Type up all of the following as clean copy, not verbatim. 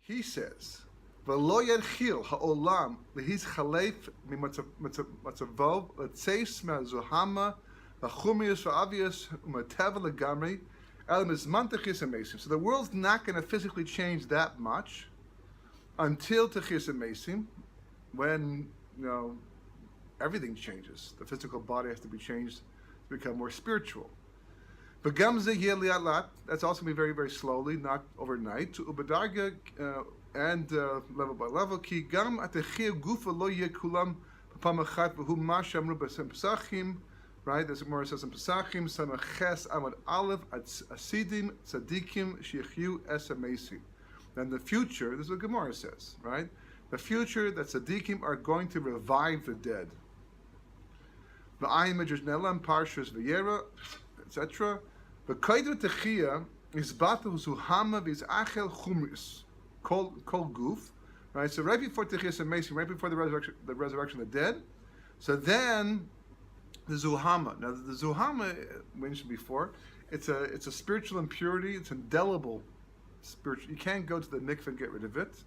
he says, "V'lo yadchil ha'olam lehis chalef mimatzavov letzeis me'azuhama v'chumius v'avius u'mateva legamri elam izman techis amesim." So the world's not going to physically change that much until techis amesim, when everything changes. The physical body has to be changed to become more spiritual. That's also going to be very, very slowly, not overnight. Ubedarga and level by level. Ki gam atechia gufa lo yekulam papamachat v'hu mashamru b'sem. Right, this Gemara says in Pesachim, Samaches Amad Aleph Asidim Tzadikim Shechyu Esamesim. Then the future, this is what Gemara says, right? The future that Tzadikim are going to revive the dead. V'ayim Medrash Nelam Parshas V'yera, etc. V'kaidu Techia is Batu Zuhama V'izachel Chumris Kol Guf. Right, so right before Techiyas Amesim, right before the resurrection of the dead. So then the Zuhama. Now the Zuhama, mentioned before, it's a spiritual impurity. It's indelible spiritual. You can't go to the mikveh and get rid of it.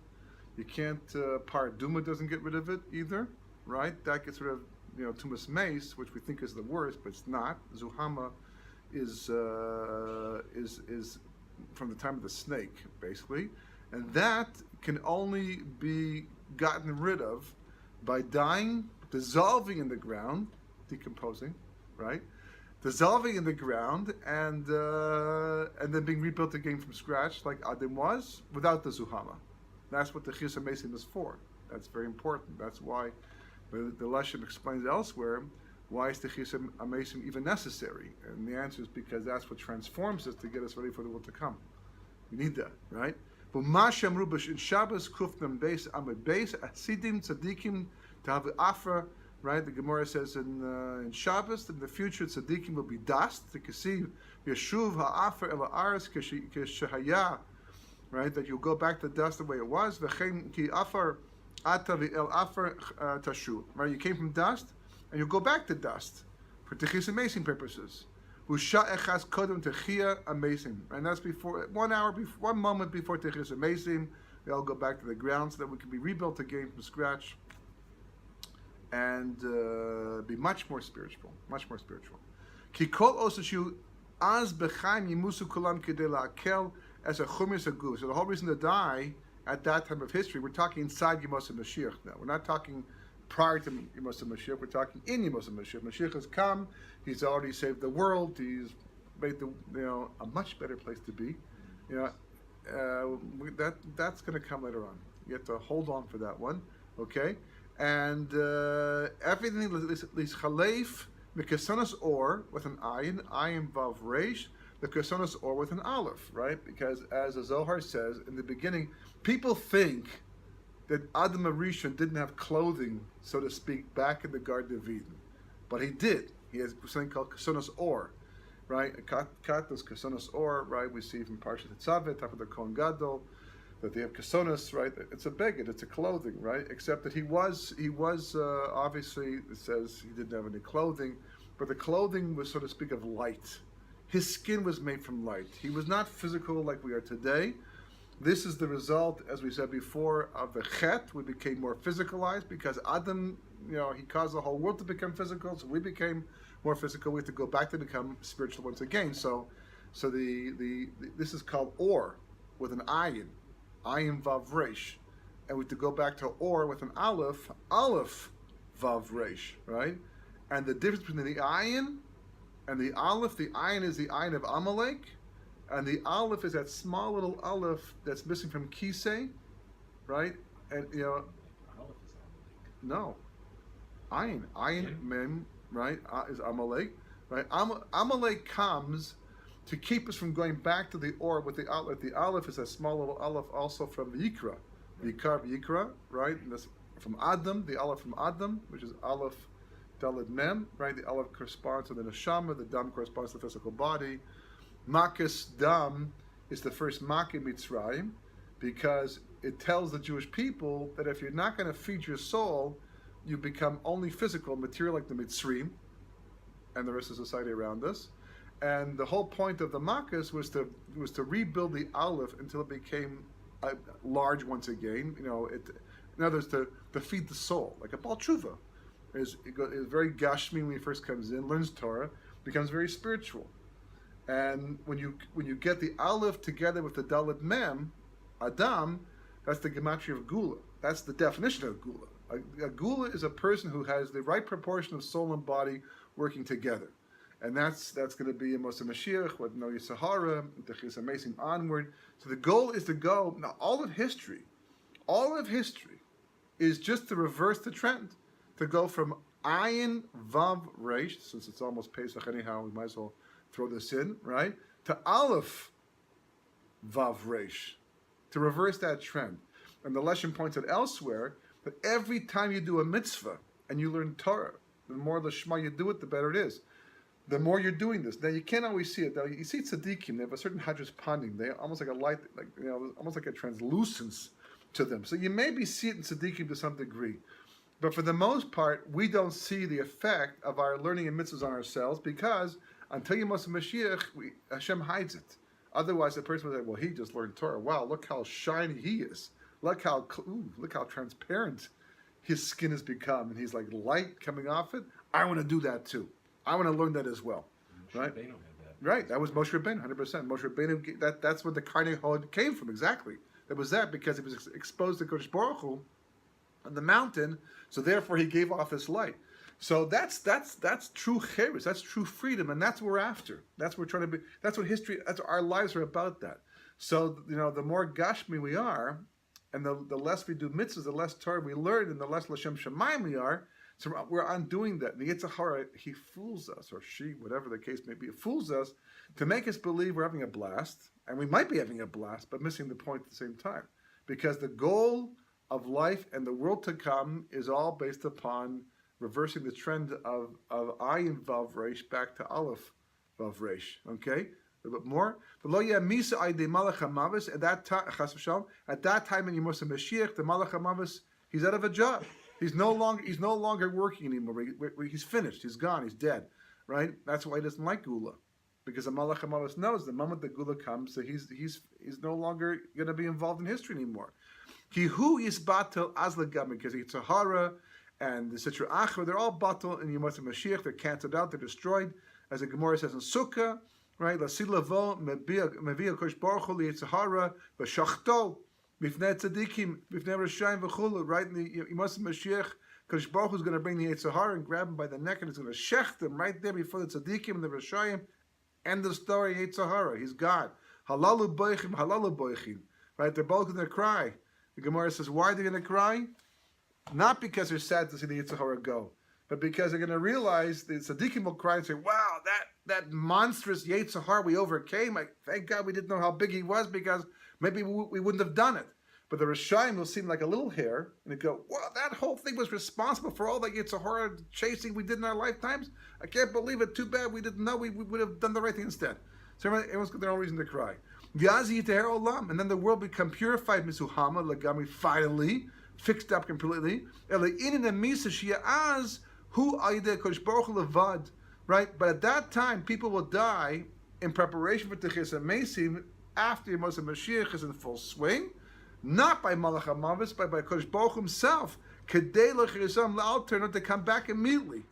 You can't. Paraduma doesn't get rid of it either, right? That gets rid of tumas mace, which we think is the worst, but it's not. Zuhama is from the time of the snake, basically, and that can only be gotten rid of by dying, dissolving in the ground, decomposing, right? Dissolving in the ground and then being rebuilt again from scratch, like Adam was, without the Zuhama. That's what the Chiyas HaMesim is for. That's very important. That's why the Leshem explains elsewhere, why is the Chiyas HaMesim even necessary? And the answer is because that's what transforms us to get us ready for the world to come. We need that, right? But Mashem Rubash in Shabbos Kufnam Beis Amid Beis Asidim Tzadikim Tav Afra. Right, the Gemara says in Shabbos that in the future tzaddikim will be dust. You can see Yeshuv ha'afer el ha'aretz k'shehaya, right? That you'll go back to dust the way it was. V'chein ki afar ata v'el afar tashu. Right, you came from dust, and you'll go back to dust for techis amazing purposes. Husha echas kodem techia amazing, and that's before 1 moment before techis amazing. We all go back to the ground so that we can be rebuilt again from scratch. And be much more spiritual, much more spiritual. Kikol osashu az bechaim yimusu kulam kedei la'akel as a chumis agu. So the whole reason to die at that time of history, we're talking inside Yemos HaMoshiach now. We're not talking prior to Yemos HaMoshiach. We're talking in Yemos HaMoshiach. Mashiach has come. He's already saved the world. He's made a much better place to be. That's going to come later on. You have to hold on for that one, okay? And everything is chalef mikesonos or with an ayin vav reish, the kesonos or with an aleph, right? Because as the Zohar says in the beginning, people think that Adam HaRishon didn't have clothing, so to speak, back in the Garden of Eden, but he did. He has something called kesonos or, right? Katos kesonos or, right? We see from Parashat Tzavet, top of the Kohen Gadol, that they have kesonos, right? It's a beged, it's a clothing, right? Except that he was obviously, it says he didn't have any clothing, but the clothing was, so to speak, of light. His skin was made from light. He was not physical like we are today. This is the result, as we said before, of the chet. We became more physicalized because Adam, he caused the whole world to become physical, so we became more physical. We have to go back to become spiritual once again. So this is called or with an ayin vav reish, and we have to go back to or with an aleph vav reish, right? And the difference between the ayin and the ayin is the ayin of Amalek, and the aleph is that small little aleph that's missing from kisei, right? And Aleph is no, ayin mem, right? Is Amalek, right? Amalek comes to keep us from going back to the or with the aleph. The aleph is a small little aleph also from Yikra, Yikra, right? And that's from Adam, the aleph from Adam, which is aleph daled mem, right? The aleph corresponds to the neshama, the dam corresponds to the physical body. Makas dam is the first mak in Mitzrayim, because it tells the Jewish people that if you're not going to feed your soul, you become only physical, material, like the Mitzrim and the rest of society around us. And the whole point of the Makkos was to rebuild the Aleph until it became large once again. You know, in other words, to feed the soul, like a Baal Tshuva is very gashmi when he first comes in, learns Torah, becomes very spiritual. And when you get the Aleph together with the Dalet Mem, Adam, that's the gematria of Gula. That's the definition of Gula. A Gula is a person who has the right proportion of soul and body working together. And that's going to be Yemos HaMoshiach, with no Yisahara, the Chis HaMesim onward. So the goal is to go, now all of history is just to reverse the trend, to go from Ayin Vav Reish, since it's almost Pesach anyhow, we might as well throw this in, right? To Aleph Vav Reish, to reverse that trend. And the lesson points out elsewhere that every time you do a mitzvah and you learn Torah, the more Lishma you do it, the better it is. The more you're doing this. Now you can't always see it. Now you see tzaddikim, they have a certain hadras panding. They almost like a light, like almost like a translucence to them. So you maybe see it in tzaddikim to some degree. But for the most part, we don't see the effect of our learning and mitzvahs on ourselves because until Yemos HaMoshiach, Hashem hides it. Otherwise, the person will say, well, he just learned Torah. Wow, look how shiny he is. Look how transparent his skin has become. And he's like light coming off it. I want to do that too. I want to learn that as well. Right? Rabbeinu had that. Right. That was Moshe Rabbeinu, 100%. Moshe Rabbeinu, that's where the Karnei Hod came from, exactly. That was that because he was exposed to Kodesh Baruch Hu on the mountain, so therefore he gave off his light. So that's true cheres, that's true freedom, and that's what we're after. That's what we're trying to be. That's what history. That's our lives are about. That. So the more gashmi we are, and the less we do mitzvahs, the less Torah we learn, and the less Lashem Shemayim we are. So we're undoing that. And the Yetzer Hara, he fools us, or she, whatever the case may be, it fools us to make us believe we're having a blast, and we might be having a blast, but missing the point at the same time, because the goal of life and the world to come is all based upon reversing the trend of Ayin Vav Reish back to Aleph Vav Reish. Okay, a bit more. At that time in Yemos HaMoshiach, the Malach HaMavis, he's out of a job. He's no longer working anymore. He's finished. He's gone. He's dead. Right. That's why he doesn't like Gula, because the Malach HaMavis knows the moment the Gula comes, that he's no longer going to be involved in history anymore. Kihu is batel azlagam, because it's Sahara and the Sitra Achra, they're all batel in Yemos HaMoshiach. They're canceled out. They're destroyed, as the Gemara says in Sukkah. Right. Lasilavo mevia kosh baruch hu liyitzahara v'shachto b'fnei tzadikim b'fnei rashayim v'chulu. Right in the Yemos HaMoshiach, Kosh Baruch Hu is going to bring the Yitzhahara and grab him by the neck, and he's going to shecht him right there before the tzadikim and the rashayim. End of story. Yitzhahara, he's gone. Halalu boichim, halalu boichim. Right. They're both going to cry. The Gemara says, why are they going to cry? Not because they're sad to see the Yitzhahara go, but because they're going to realize the tzaddikim will cry and say, wow, that monstrous Yitzhahara we overcame. Thank God we didn't know how big he was, because maybe we wouldn't have done it. But the Rishayim will seem like a little hair, and they go, wow, that whole thing was responsible for all that Yitzhahara chasing we did in our lifetimes? I can't believe it. Too bad we didn't know. We would have done the right thing instead. So everyone's got their own reason to cry. And then the world become purified, Misuhama, Lagami, finally, fixed up completely. Right? But at that time, people will die in preparation for Techis HaMesim after Yemos HaMoshiach is in full swing, not by Malach HaMavis, but by Kodesh Baruch Hu himself, Kedei L'Chirizam L'Alter, not to come back immediately.